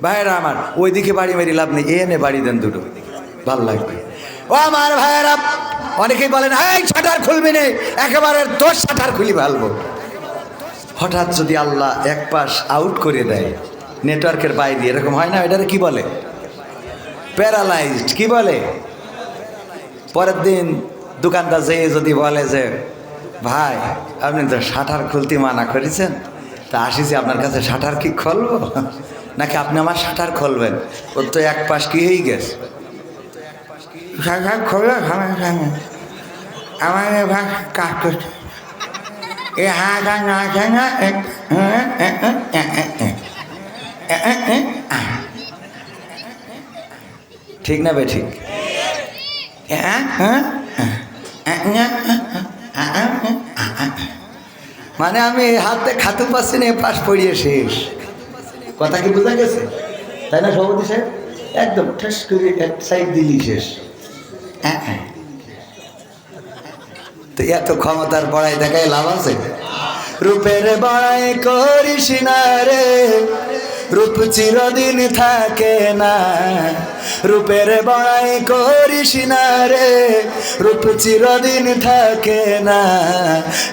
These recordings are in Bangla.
ভাইয়েরা আমার, ওইদিকে বাড়ি মেরি লাভ নেই, এনে বাড়ি দেন দুটো, ভাল লাগবে। ও আমার ভাইয়েরা, অনেকেই বলেন এই শাটার খুলবি নে, একেবারে তোর শাটার খুলি ভালবো। হঠাৎ যদি আল্লাহ এক পাশ আউট করে দেয়, নেটওয়ার্কের বাইরে, এরকম হয় না? এটারে কি বলে? প্যারালাইজড। কি বলে? পরের দিন দোকানদার যেয়ে যদি বলে যে ভাই আপনি তো শাটার খুলতে মানা করেছেন, তা আসিছি আপনার কাছে, শাটার কি খুলবো নাকি আপনি আমার শাটার খুলবেন? ওর তো এক পাশ কি হয়ে গেছে। আমার কাজ করছে ঠিক না বে ঠিক? মানে আমি হাতে খাতু পাচ্ছি না, পাশ পড়িয়ে শেষ। কথা কি বোঝা গেছে? তাই না সভাপতি সাহেব? একদম ঠেস করে এক সাইড দিলি শেষ। তো এত ক্ষমতার বড়াই দেখায় লাভ আছে? রূপের বড়াই করিস না রে, রূপ চিরদিন থাকে না। রূপের বড়াই করিস না রে, রূপ চিরদিন থাকে না।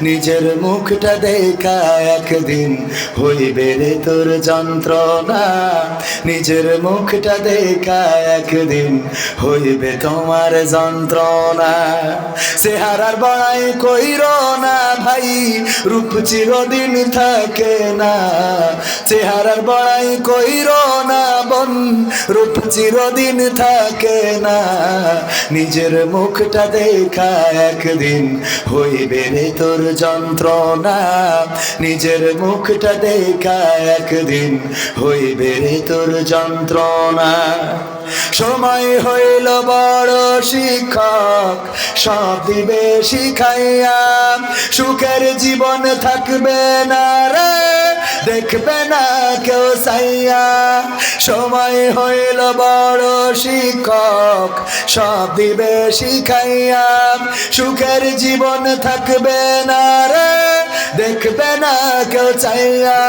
নিজের মুখটা দেখা একদিন হইবে রে তোর যন্ত্রণা। নিজের মুখটা দেখা একদিন হইবে তোমার যন্ত্রণা। চেহারার বড়াই কইরো না ভাই, রূপ চিরদিন থাকে না। চেহারার বড়াই কইরো না বোন, রূপ চিরদিন থাকে না। নিজের মুখটা দেখা একদিন হইবে রে তোর যন্ত্রণা। নিজের মুখটা দেখা একদিন হইবে রে তোর যন্ত্রণা। সময় হইল বড় শিক্ষক, সব দিবে শিখাইয়া। সুখের জীবন থাকবে না রে, দেখবে না কেউ চাইয়া। সময় হইল বড় শিক্ষক, সব দিবে শিখাইয়া। সুখের জীবন থাকবে না রে, দেখবে না কেউ চাইয়া।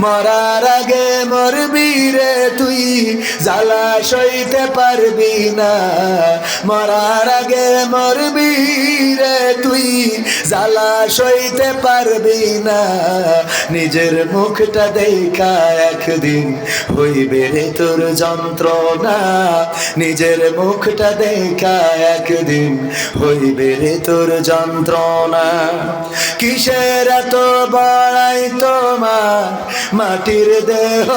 মরার আগে মরবি রে তুই, জ্বালা সইতে পারবি না। মরার আগে মরবি রে তুই, জ্বালা সইতে পারবি না। নিজের মুখটা দেখা একদিন হইবে রে তোর যন্ত্রণা। নিজের মুখটা দেখা একদিন হইবে রে তোর যন্ত্রণা। কিসের এত বড়াই তোমার মাটির দেহ?